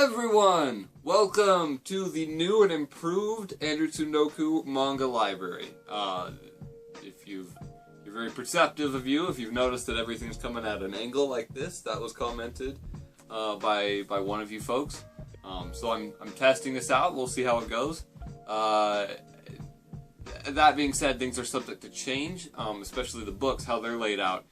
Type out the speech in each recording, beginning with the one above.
Everyone, welcome to the new and improved Tsundoku Manga Library. You're very perceptive of you, if you've noticed that everything's coming at an angle like this, that was commented by one of you folks. So I'm testing this out. We'll see how it goes. That being said, things are subject to change, especially the books, how they're laid out,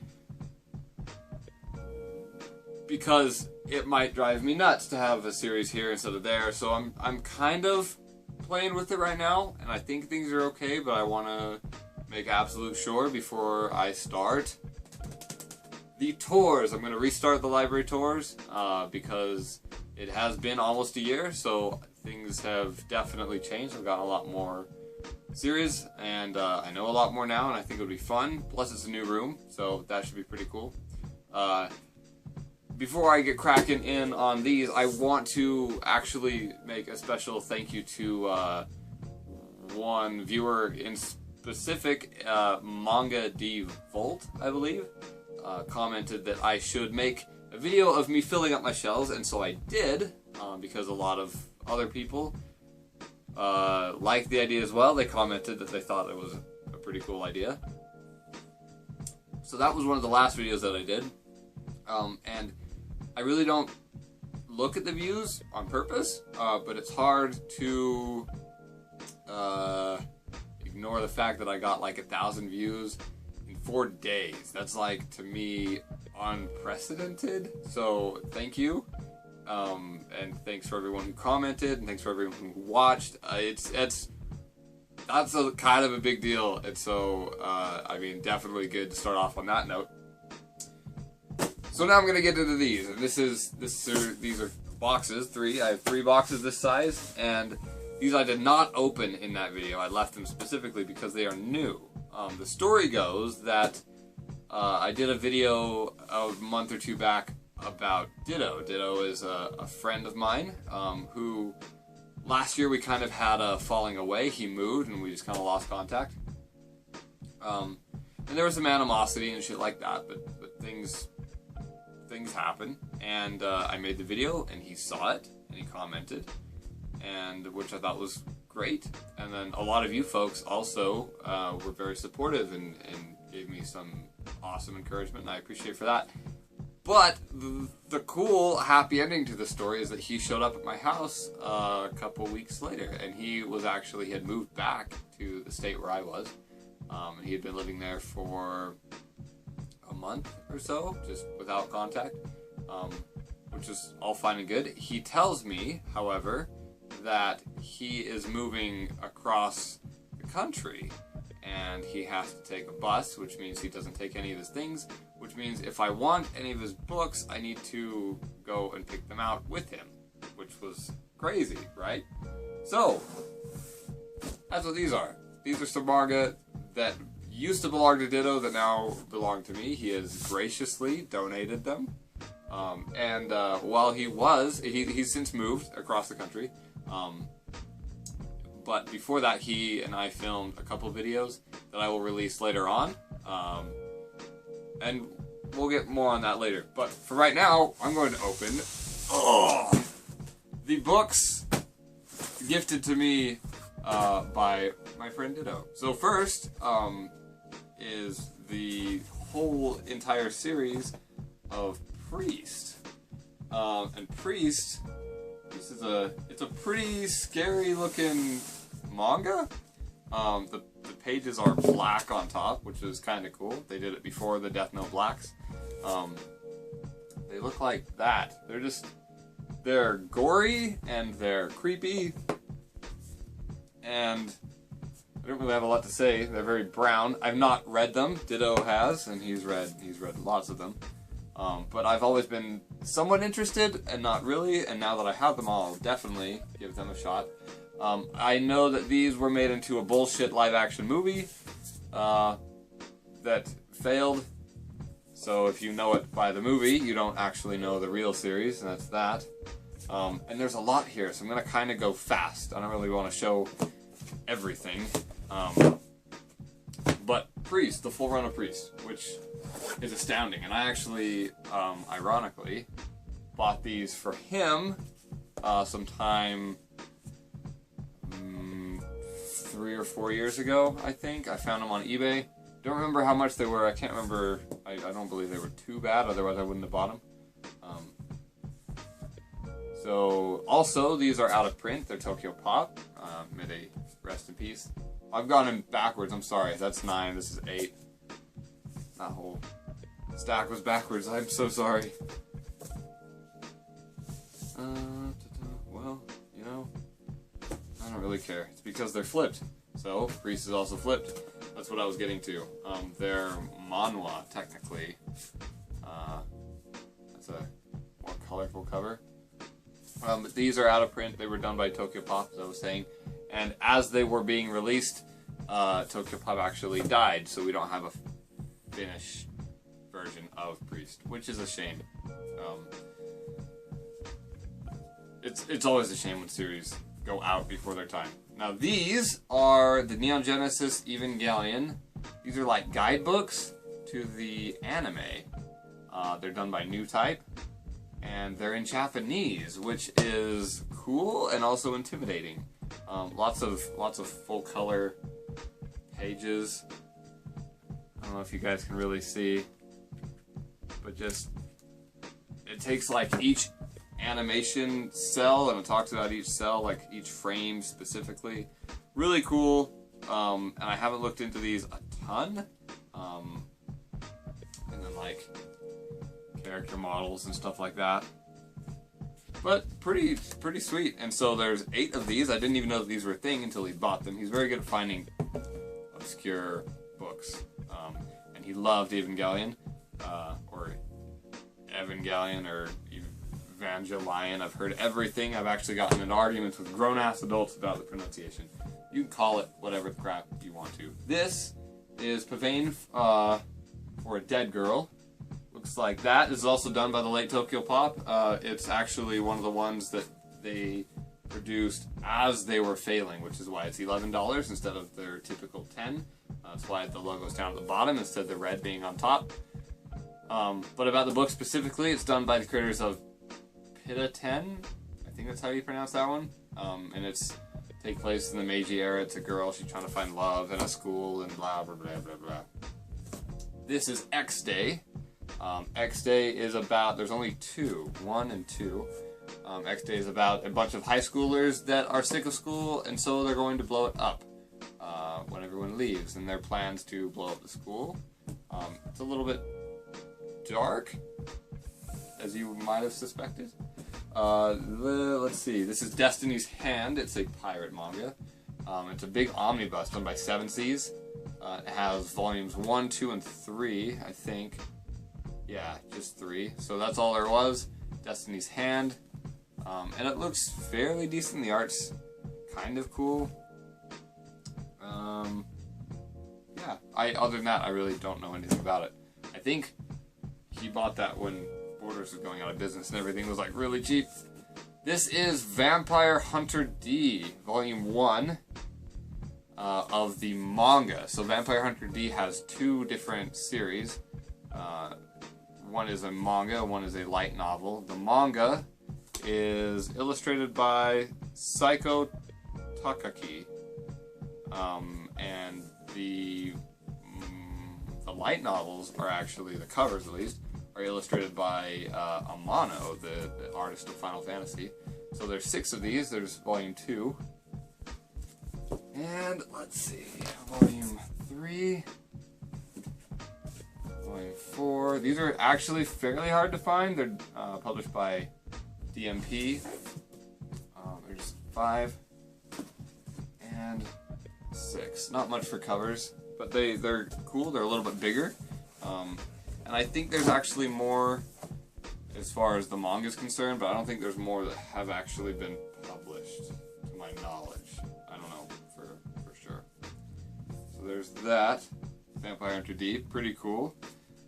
because it might drive me nuts to have a series here instead of there. So I'm kind of playing with it right now, and I think things are okay, but I want to make absolute sure before I start the tours. I'm going to restart the library tours because it has been almost a year, so things have definitely changed. I've got a lot more series, and I know a lot more now, and I think it'll be fun. Plus, it's a new room, so that should be pretty cool. Before I get cracking in on these, I want to actually make a special thank you to one viewer in specific, Manga Volt, I believe, commented that I should make a video of me filling up my shelves, and so I did, because a lot of other people liked the idea as well. They commented that they thought it was a pretty cool idea. So that was one of the last videos that I did, and I really don't look at the views on purpose, but it's hard to ignore the fact that I got like 1,000 views in 4 days. That's like, to me, unprecedented. So thank you, and thanks for everyone who commented, and thanks for everyone who watched. That's a kind of a big deal, and so I mean, definitely good to start off on that note. So now I'm gonna get into these, and these are boxes, 3. I have 3 boxes this size, and these I did not open in that video. I left them specifically because they are new. The story goes that I did a video a month or 2 back about Ditto. Ditto is a friend of mine who last year we kind of had a falling away. He moved and we just kind of lost contact. And there was some animosity and shit like that, but things happen, and I made the video, and he saw it, and he commented, and which I thought was great. And then a lot of you folks also were very supportive and gave me some awesome encouragement, and I appreciate for that. But the cool, happy ending to the story is that he showed up at my house a couple weeks later, and he had moved back to the state where I was, and he had been living there for a month or so, just without contact, which is all fine and good. He tells me, however, that he is moving across the country, and he has to take a bus, which means he doesn't take any of his things, which means if I want any of his books, I need to go and pick them out with him, which was crazy, right? So, that's what these are. These are some manga that used to belong to Ditto that now belong to me. He has graciously donated them. And while he's since moved across the country. But before that, he and I filmed a couple videos that I will release later on. And we'll get more on that later. But for right now, I'm going to open the books gifted to me by my friend Ditto. So first, is the whole entire series of Priest. And Priest, it's a pretty scary looking manga. The pages are black on top, which is kind of cool. They did it before the Death Note blacks. They look like that. They're gory and they're creepy, and I don't really have a lot to say. They're very brown. I've not read them. Ditto has, and he's read lots of them. But I've always been somewhat interested, and not really, and now that I have them all, I'll definitely give them a shot. I know that these were made into a bullshit live-action movie that failed. So if you know it by the movie, you don't actually know the real series, and that's that. And there's a lot here, so I'm going to kind of go fast. I don't really want to show everything. But Priest, the full run of Priest, which is astounding. And I actually, ironically, bought these for him sometime 3 or 4 years ago, I think. I found them on eBay. Don't remember how much they were. I can't remember. I don't believe they were too bad, otherwise I wouldn't have bought them. So, also, these are out of print. They're Tokyo Pop. May they rest in peace. I've gone them backwards. I'm sorry. That's 9. This is 8. That whole stack was backwards. I'm so sorry. Well, you know, I don't really care. It's because they're flipped. So, Priest is also flipped. That's what I was getting to. They're manhwa, technically. That's a more colorful cover. But these are out of print. They were done by Tokyo Pop, as I was saying. And as they were being released, Tokyo Pop actually died, so we don't have a finished version of Priest, which is a shame. It's always a shame when series go out before their time. Now these are the Neon Genesis Evangelion. These are like guidebooks to the anime. They're done by New Type. And they're in Japanese, which is cool and also intimidating. Lots of full color pages. I don't know if you guys can really see, but just it takes like each animation cell and it talks about each cell, like each frame specifically. Really cool. And I haven't looked into these a ton. And then like character models and stuff like that, but pretty sweet. And so there's 8 of these. I didn't even know that these were a thing until he bought them. He's very good at finding obscure books, and he loved Evangelion, or Evangelion, or Evangelion. I've heard everything. I've actually gotten into arguments with grown-ass adults about the pronunciation. You can call it whatever crap you want to. This is Pavane for a Dead Girl. Looks like that. This is also done by the late Tokyo Pop. It's actually one of the ones that they produced as they were failing, which is why it's $11 instead of their typical 10. That's why the logo's down at the bottom instead of the red being on top. But about the book specifically, it's done by the creators of Pita 10. I think that's how you pronounce that one. And it's take place in the Meiji era. It's a girl. She's trying to find love in a school and blah, blah, blah, blah, blah. This is X Day. X Day is about, there's only 2, 1 and 2. X Day is about a bunch of high schoolers that are sick of school, and so they're going to blow it up when everyone leaves, and their plans to blow up the school. It's a little bit dark, as you might have suspected. Let's see, this is Destiny's Hand. It's a pirate manga. It's a big omnibus done by 7 Seas. It has volumes 1, 2, and 3, I think. Yeah, just 3. So that's all there was. Destiny's Hand. And it looks fairly decent. The art's kind of cool. Yeah, other than that, I really don't know anything about it. I think he bought that when Borders was going out of business and everything was like really cheap. This is Vampire Hunter D, Volume 1 of the manga. So Vampire Hunter D has 2 different series. One is a manga, one is a light novel. The manga is illustrated by Saiko Takaki, and the light novels are actually, the covers at least, are illustrated by Amano, the artist of Final Fantasy. So there's 6 of these. There's Volume 2. And let's see, Volume 3. Volume 4. These are actually fairly hard to find. They're published by DMP. There's 5 and 6. Not much for covers, but they're cool. They're a little bit bigger. And I think there's actually more as far as the manga is concerned, but I don't think there's more that have actually been published, to my knowledge. I don't know for sure. So there's that. Vampire Hunter D. Pretty cool.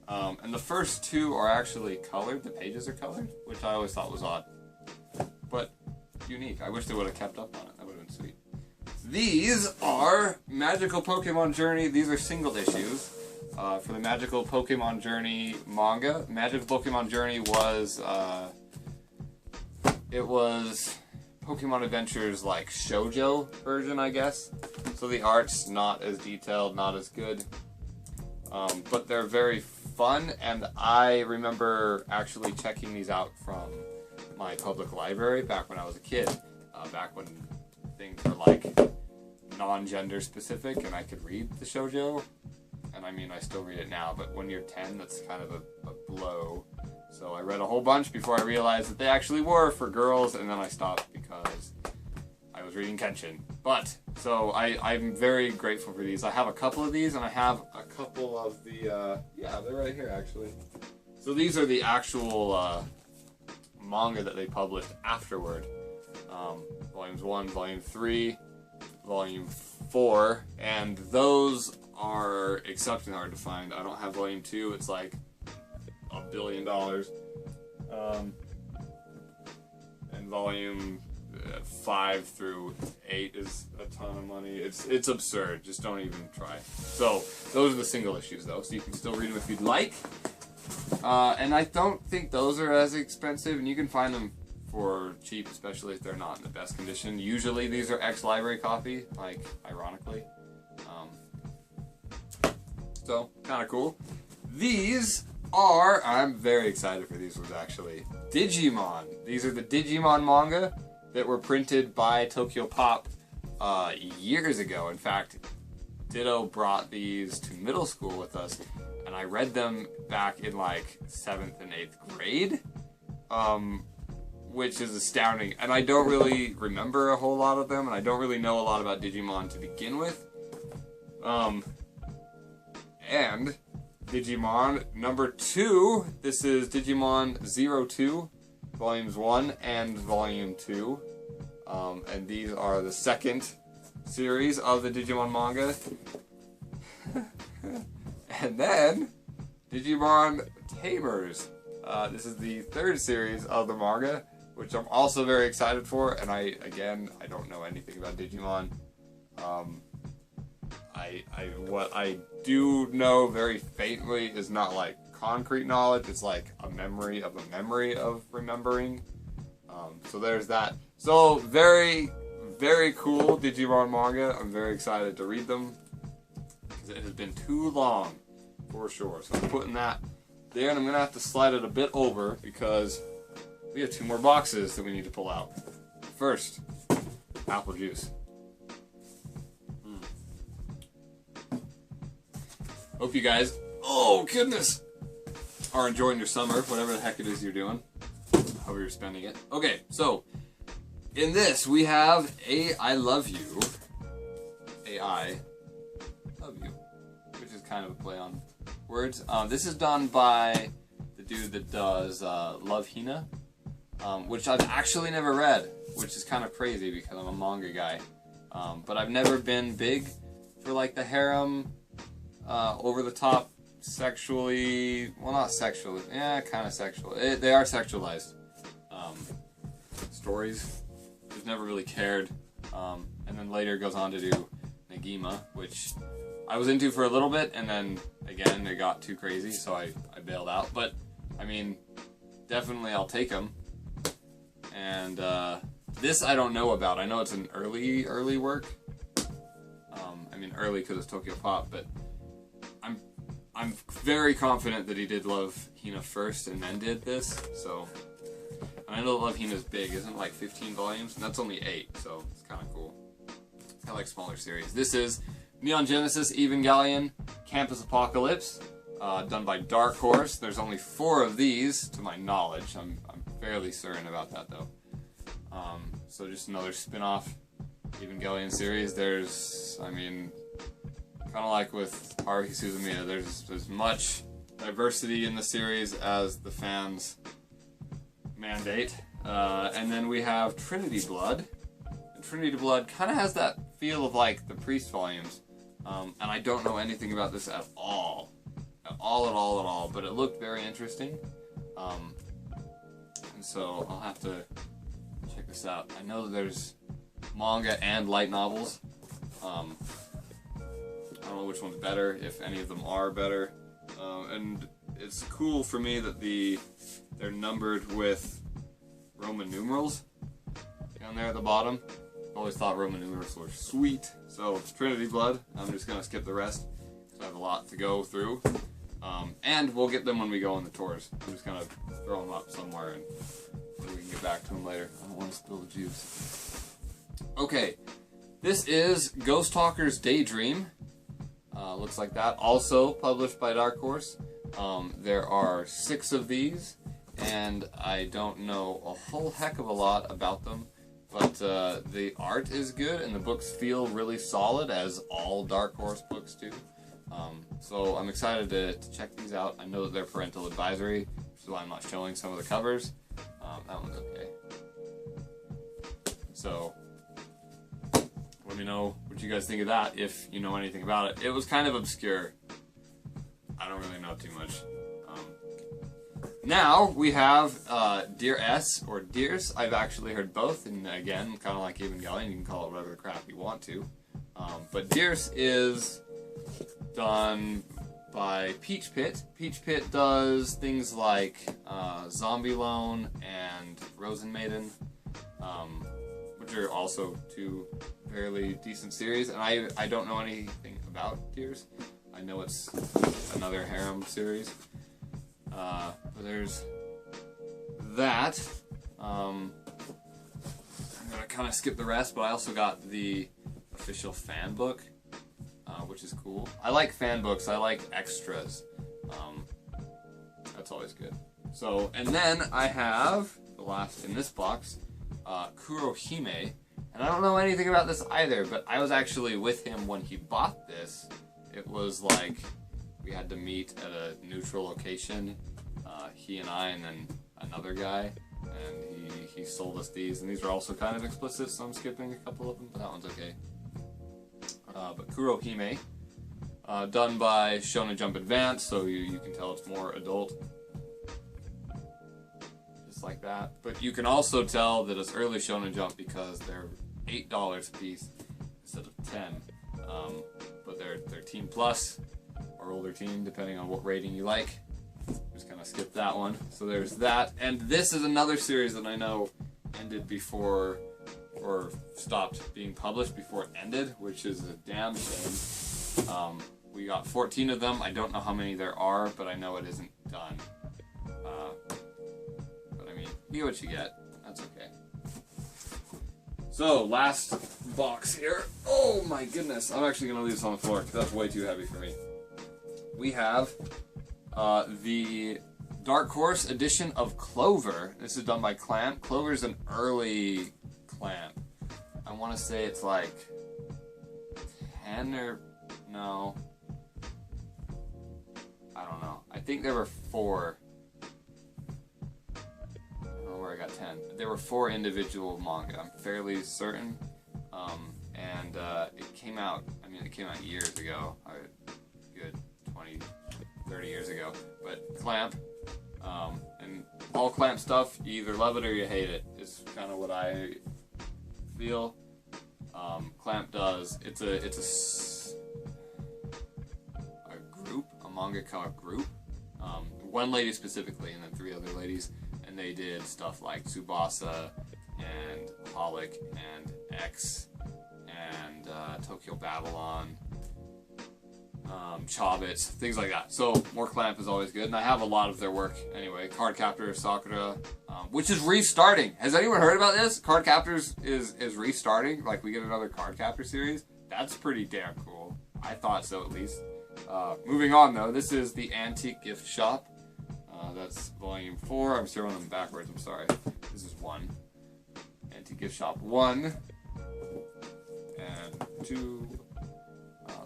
And the first 2 are actually colored. The pages are colored, which I always thought was odd. But unique. I wish they would have kept up on it. That would have been sweet. These are Magical Pokemon Journey. These are single issues for the Magical Pokemon Journey manga. Magical Pokemon Journey was... it was Pokemon Adventures like shoujo version, I guess. So the art's not as detailed, not as good, but they're very fun. And I remember actually checking these out from my public library back when I was a kid, back when things were like non-gender specific and I could read the shoujo. And I mean, I still read it now, but when you're 10, that's kind of a blow. So I read a whole bunch before I realized that they actually were for girls, and then I stopped because I was reading Kenshin. But, so I'm very grateful for these. I have a couple of these, and I have a couple of the, yeah, they're right here, actually. So these are the actual manga that they published afterward. Volumes 1, Volume 3, Volume 4, and those are exceptionally hard to find. I don't have Volume 2, it's like $1 billion. And Volume 5 through 8 is a ton of money. It's absurd, just don't even try. So, those are the single issues though, so you can still read them if you'd like. And I don't think those are as expensive, and you can find them for cheap, especially if they're not in the best condition. Usually these are ex-library copy, like, ironically. So, kind of cool. These are, I'm very excited for these ones actually, Digimon. These are the Digimon manga that were printed by Tokyo Pop years ago. In fact, Ditto brought these to middle school with us, and I read them back in like 7th and 8th grade, which is astounding. And I don't really remember a whole lot of them, and I don't really know a lot about Digimon to begin with. And Digimon number 2, this is Digimon 02, Volumes 1 and Volume 2. And these are the second series of the Digimon manga. And then, Digimon Tamers. This is the third series of the manga, which I'm also very excited for, and I don't know anything about Digimon. What I do know very faintly is not like concrete knowledge, it's like a memory of remembering. So there's that. So very, very cool Digimon manga. I'm very excited to read them because it has been too long for sure. So I'm putting that there, and I'm gonna have to slide it a bit over because we have 2 more boxes that we need to pull out. First, apple juice. Hope you guys, oh goodness, are enjoying your summer, whatever the heck it is you're doing. However you're spending it. Okay, so in this we have I Love You, I Love You, which is kind of a play on words. This is done by the dude that does Love Hina, which I've actually never read, which is kind of crazy because I'm a manga guy. But I've never been big for like the harem, over the top, sexually, well not sexually, yeah, kind of sexual. They are sexualized stories. Just never really cared. And then later goes on to do Negima, which I was into for a little bit, and then again it got too crazy, so I bailed out. But I mean, definitely I'll take them. And this I don't know about. I know it's an early work. I mean early because it's Tokyo Pop, but I'm very confident that he did Love Hina first and then did this. So, and I know Love Hina's big, isn't it like 15 volumes? And that's only 8, so it's kind of cool. I like smaller series. This is Neon Genesis Evangelion Campus Apocalypse, done by Dark Horse. There's only 4 of these, to my knowledge. I'm fairly certain about that, though. So just another spin-off Evangelion series. There's, I mean, kind of like with Haruhi Suzumiya, there's as much diversity in the series as the fans mandate. And then we have Trinity Blood. And Trinity Blood kind of has that feel of like the Priest volumes. And I don't know anything about this at all. At all. But it looked very interesting. And so I'll have to check this out. I know that there's manga and light novels. I don't know which one's better, if any of them are better. And it's cool for me that they're numbered with Roman numerals. down there at the bottom. Always thought Roman numerals were sweet. So Trinity Blood. I'm just gonna skip the rest because I have a lot to go through. And we'll get them when we go on the tours. I'm just gonna throw them up somewhere and we can get back to them later. I don't want to spill the juice. Okay, this is Ghost Talker's Daydream. Looks like that. Also published by Dark Horse. There are 6 of these, and I don't know a whole heck of a lot about them, but the art is good, and the books feel really solid, as all Dark Horse books do. So I'm excited to check these out. I know that they're parental advisory, which is why I'm not showing some of the covers. That one's okay. So let me know what you guys think of that, if you know anything about it. It was kind of obscure. I don't really know too much. Now we have Dear S, or Dears. I've actually heard both, and again, kind of like Evangelion, you can call it whatever crap you want to. But Dears is done by Peach Pit. Peach Pit does things like Zombie Loan and Rosen Maiden, which are also 2 fairly decent series. And I don't know anything about Dears. I know it's another harem series. But there's that. I'm gonna kind of skip the rest, but I also got the official fan book, which is cool. I like fan books. I like extras. That's always good. So, and then I have the last in this box, Kurohime, and I don't know anything about this either, but I was actually with him when he bought this. It was like we had to meet at a neutral location, he and I, and then another guy, and he sold us these, and these are also kind of explicit, so I'm skipping a couple of them, but that one's okay. But Kurohime, done by Shonen Jump Advance, so you can tell it's more adult, just like that. But you can also tell that it's early Shonen Jump because they're $8 a piece instead of 10. But they're teen plus or older teen, depending on what rating you like. Just kind of skip that one. So there's that, and this is another series that I know ended before, or stopped being published before it ended, which is a damn shame. We got 14 of them. I don't know how many there are, but I know it isn't done. But I mean, you get what you get. That's okay. So, last box here. Oh my goodness. I'm actually going to leave this on the floor because that's way too heavy for me. We have the Dark Horse edition of Clover. This is done by Clamp. Clover's an early Clamp. I want to say it's like 10 or... no. I don't know. I think there were 4. I don't know where I got 10. There were 4 individual manga, I'm fairly certain. And it came out, I mean, it came out years ago. Good 20, 30 years ago. But Clamp, and all Clamp stuff, you either love it or you hate it, is kind of what I feel. Clamp does, it's a group, a mangaka group, 1 lady specifically, and then 3 other ladies, and they did stuff like Tsubasa, and Holic, and X, and Tokyo Babylon, Chobits, things like that. So more Clamp is always good, and I have a lot of their work anyway. Cardcaptor Sakura, which is restarting. Has anyone heard about this? Cardcaptors is restarting. Like, we get another Cardcaptor series. That's pretty damn cool. I thought so, at least. Moving on, though, this is the Antique Gift Shop. That's volume 4. I'm throwing them backwards, I'm sorry. This is 1. Antique Gift Shop 1. And 2.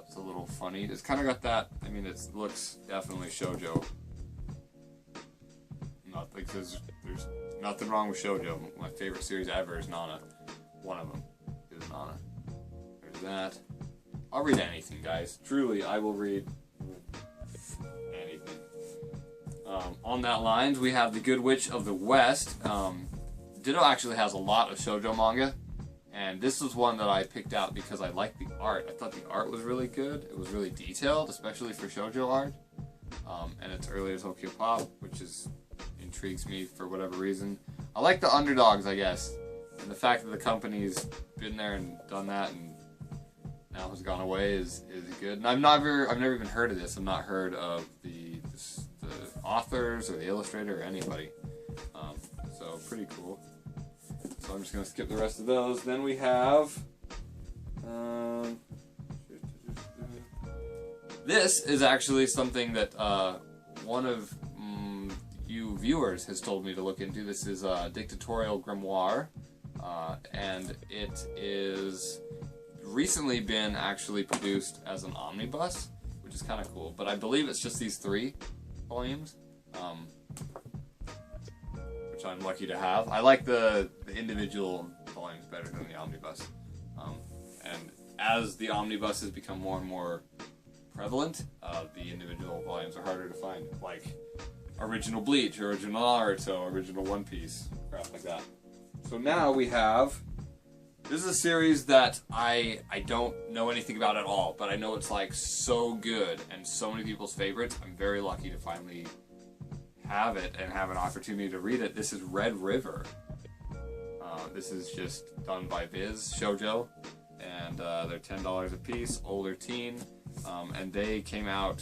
It's a little funny. It's kind of got that, I mean, it looks definitely shoujo. Not like there's nothing wrong with shoujo. My favorite series ever is Nana. One of them is Nana. There's that. I'll read anything, guys. Truly, I will read anything. On that lines, we have The Good Witch of the West. Ditto actually has a lot of shoujo manga, and this was one that I picked out because I liked the art. I thought the art was really good. It was really detailed, especially for shoujo art. And it's earlier Tokyo Pop, which intrigues me for whatever reason. I like the underdogs, I guess. And the fact that the company's been there and done that and now has gone away is good. And I've never even heard of this. I've not heard of the authors or the illustrator or anybody. So pretty cool. So I'm just gonna skip the rest of those. Then we have this is actually something that one of you viewers has told me to look into. This is a dictatorial grimoire, and it is recently been actually produced as an omnibus, which is kind of cool. But I believe it's just these 3 volumes, which I'm lucky to have. I like the individual volumes better than the omnibus, and as the omnibuses become more and more prevalent, the individual volumes are harder to find, like original Bleach, original Naruto, original One Piece, crap like that. So now we have, this is a series that I don't know anything about at all, but I know it's like so good and so many people's favorites. I'm very lucky to finally have it and have an opportunity to read it. This is Red River. This is just done by Viz Shoujo, and they're $10 a piece, older teen, and they came out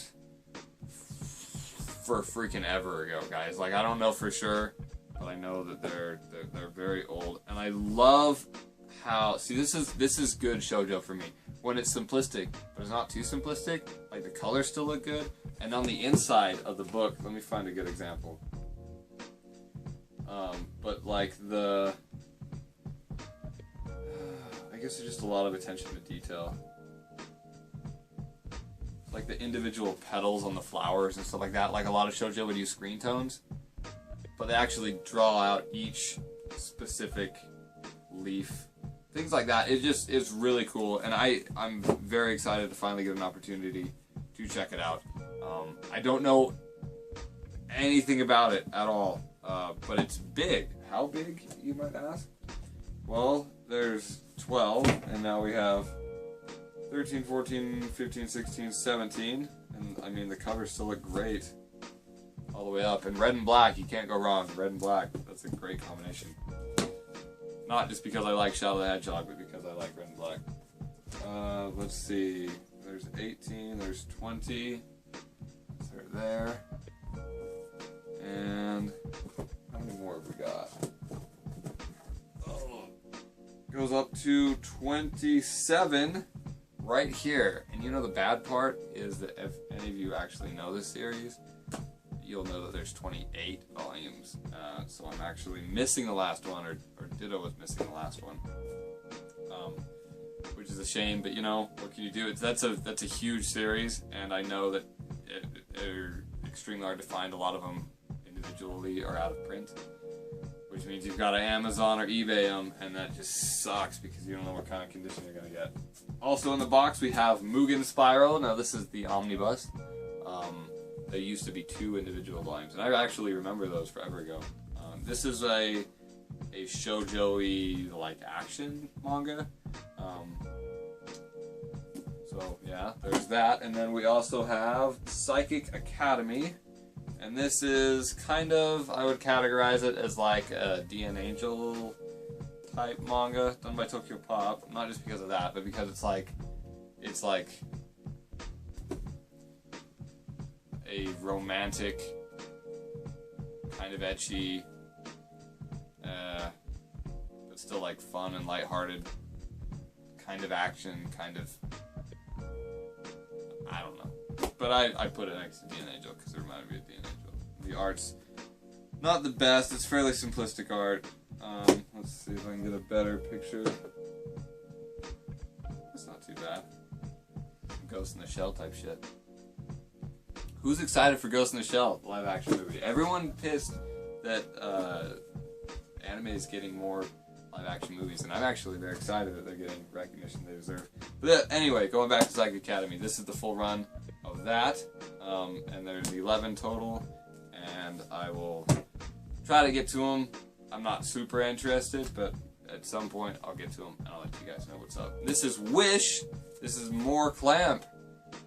for freaking ever ago, guys. Like, I don't know for sure, but I know that they're very old, and I love how, see, this is good shoujo for me when it's simplistic, but it's not too simplistic. Like, the colors still look good, and on the inside of the book, let me find a good example. But like I guess there's just a lot of attention to detail. Like the individual petals on the flowers and stuff like that. Like a lot of shoujo would use screen tones, but they actually draw out each specific leaf. Things like that. It's really cool, and I'm very excited to finally get an opportunity to check it out. I don't know anything about it at all, but it's big. How big, you might ask? Well, there's 12, and now we have 13, 14, 15, 16, 17, and I mean the covers still look great all the way up. And red and black, you can't go wrong. Red and black, that's a great combination. Not just because I like Shadow the Hedgehog, but because I like red and black. Let's see, there's 18, there's 20, they're there, and how many more have we got? Oh, goes up to 27 right here. And you know the bad part is that if any of you actually know this series, you'll know that there's 28 volumes. So I'm actually missing the last one, or Ditto was missing the last one, which is a shame. But you know, what can you do? That's a huge series, and I know that they're extremely hard to find. A lot of them individually are out of print, which means you've got to Amazon or eBay them, and that just sucks because you don't know what kind of condition you're gonna get. Also in the box we have Mugen Spiral. Now this is the omnibus. There used to be 2 individual volumes, and I actually remember those forever ago. This is a shoujo-y like action manga. So yeah, there's that, and then we also have Psychic Academy, and this is kind of, I would categorize it as like a DN Angel type manga done by Tokyo Pop. Not just because of that, but because it's like a romantic, kind of ecchi, but still like fun and lighthearted, kind of action, kind of, I don't know. But I put it next to DN Angel because it reminded me of DN Angel. The art's not the best, it's fairly simplistic art. Let's see if I can get a better picture. It's not too bad. Ghost in the Shell type shit. Who's excited for Ghost in the Shell, the live action movie? Everyone pissed that anime is getting more live action movies, and I'm actually very excited that they're getting recognition they deserve. But anyway, going back to Psychic Academy, this is the full run of that, and there's 11 total, and I will try to get to them. I'm not super interested, but at some point I'll get to them, and I'll let you guys know what's up. This is Wish. This is more Clamp.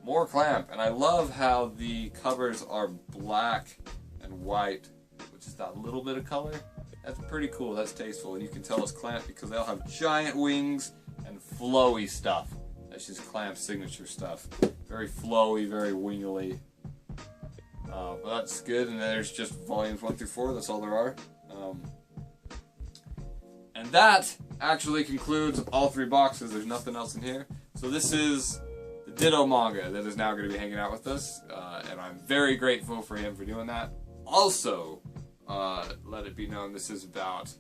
More Clamp, and I love how the covers are black and white with just that little bit of color. That's pretty cool. That's tasteful. And you can tell it's Clamp because they all have giant wings and flowy stuff. That's just Clamp's signature stuff. Very flowy, very wingly. But that's good. And there's just volumes 1 through 4. That's all there are. And that actually concludes all 3 boxes. There's nothing else in here. So this is the Ditto manga that is now going to be hanging out with us. And I'm very grateful for him for doing that. Also, let it be known this is about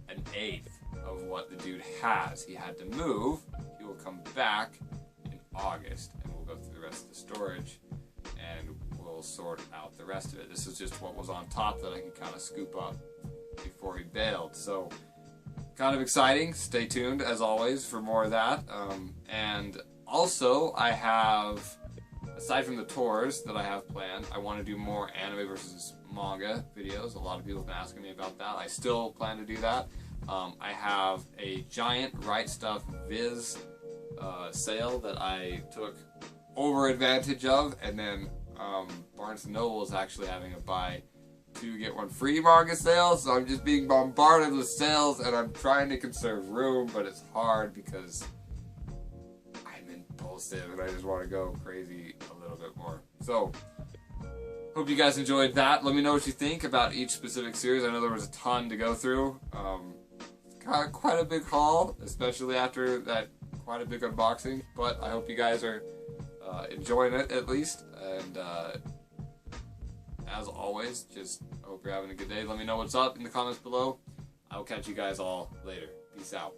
1/8 of what the dude has. He had to move. He will come back in August, and we'll go through the rest of the storage, and we'll sort out the rest of it. This is just what was on top that I can kind of scoop up before he bailed. So, kind of exciting. Stay tuned, as always, for more of that. And also, I have, aside from the tours that I have planned, I want to do more anime versus manga videos. A lot of people have been asking me about that. I still plan to do that. I have a giant Right Stuff Viz sale that I took over advantage of, and then Barnes & Noble is actually having a buy 2 get 1 free manga sale, so I'm just being bombarded with sales, and I'm trying to conserve room, but it's hard because I'm impulsive and I just want to go crazy a little bit more. So, hope you guys enjoyed that. Let me know what you think about each specific series. I know there was a ton to go through. Got quite a big haul, especially after that quite a big unboxing, but I hope you guys are enjoying it at least, and as always, just hope you're having a good day. Let me know what's up in the comments below. I will catch you guys all later. Peace out.